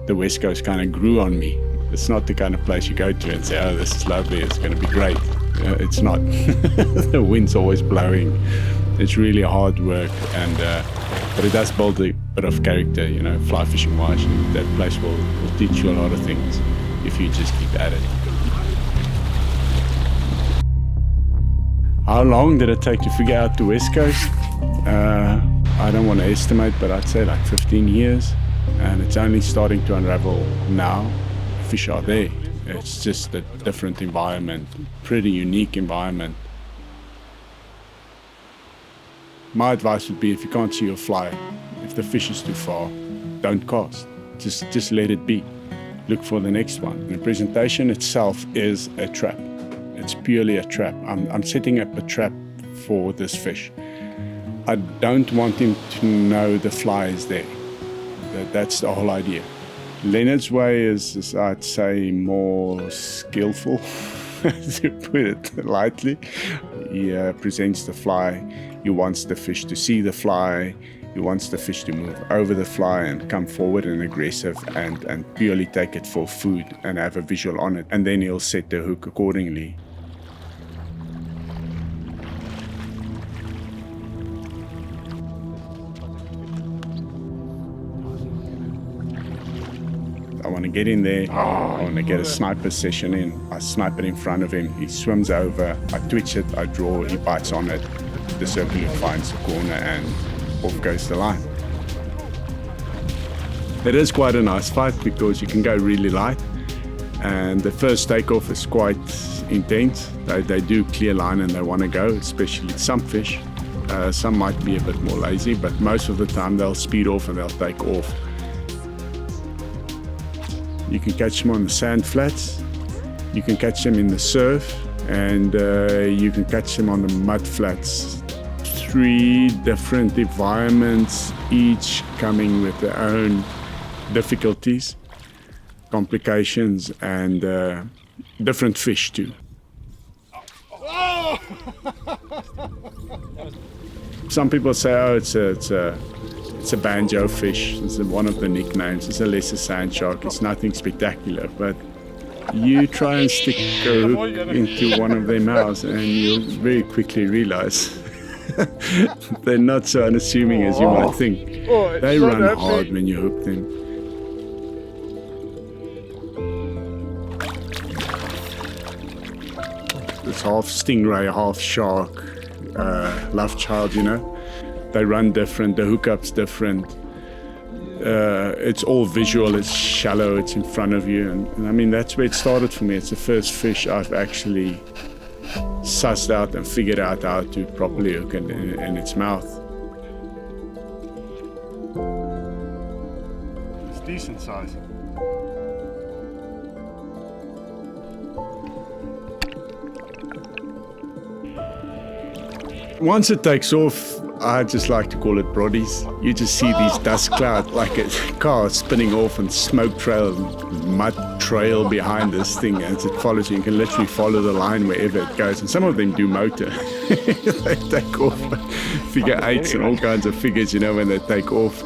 the West Coast kind of grew on me. It's not the kind of place you go to and say, oh, this is lovely, it's going to be great. It's not. The wind's always blowing. It's really hard work, but it does build a bit of character, fly fishing wise. That place will teach you a lot of things if you just keep at it. How long did it take to figure out the West Coast? I don't want to estimate, but I'd say like 15 years. And it's only starting to unravel now. Fish are there. It's just a different environment, pretty unique environment. My advice would be, if you can't see your fly, if the fish is too far, don't cast. Just let it be. Look for the next one. The presentation itself is a trap. It's purely a trap. I'm setting up a trap for this fish. I don't want him to know the fly is there. That's the whole idea. Leonard's way is, I'd say, more skillful, to put it lightly. He presents the fly. He wants the fish to see the fly. He wants the fish to move over the fly and come forward and aggressive and purely take it for food and have a visual on it. And then he'll set the hook accordingly. I want to get in there, I want to get a sniper session in. I snipe it in front of him, he swims over, I twitch it, I draw, he bites on it. The circle finds the corner and off goes the line. It is quite a nice fight because you can go really light, and the first takeoff is quite intense. They do clear line and they want to go, especially some fish. Some might be a bit more lazy, but most of the time they'll speed off and they'll take off. You can catch them on the sand flats, you can catch them in the surf, and you can catch them on the mud flats. 3 different environments, each coming with their own difficulties, complications, and different fish too. Some people say, oh, it's a banjo fish. It's one of the nicknames. It's a lesser sand shark. It's nothing spectacular, but you try and stick a hook into one of their mouths and you'll very quickly realize they're not so unassuming as you might think. They run hard when you hook them. It's half stingray, half shark, love child, They run different, the hookup's different. It's all visual, it's shallow, it's in front of you. And I mean, that's where it started for me. It's the first fish I've actually sussed out and figured out how to properly hook it in its mouth. It's decent size. Once it takes off, I just like to call it brodies. You just see these dust clouds, like a car spinning off, and smoke trail, mud trail behind this thing as it follows you. You can literally follow the line wherever it goes. And some of them do motor. They take off figure 8s and all kinds of figures, when they take off.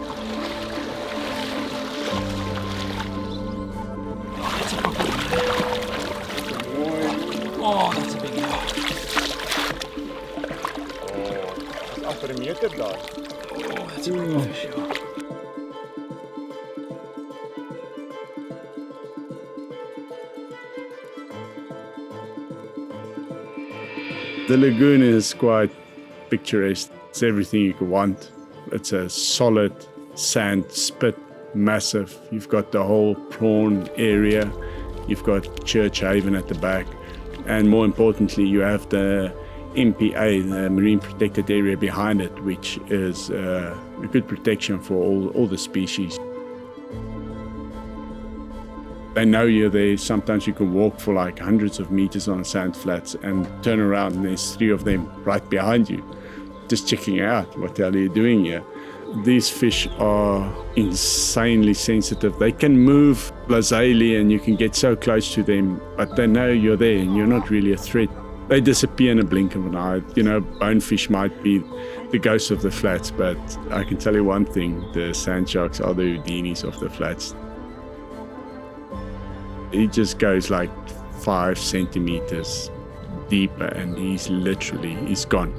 Oh, that's a big one. Oh, that's a big fish. The lagoon is quite picturesque. It's everything you could want. It's a solid sand spit, massive. You've got the whole prawn area. You've got Church Haven at the back. And more importantly, you have the MPA, the Marine Protected Area behind it, which is a good protection for all the species. They know you're there. Sometimes you can walk for like hundreds of meters on sand flats and turn around and there's 3 of them right behind you, just checking out. What the hell are you doing here? These fish are insanely sensitive. They can move lazily and you can get so close to them, but they know you're there and you're not really a threat. They disappear in a blink of an eye. Bonefish might be the ghosts of the flats, but I can tell you one thing, the Sandsharks are the Houdinis of the flats. He just goes like 5 centimeters deeper and he's gone.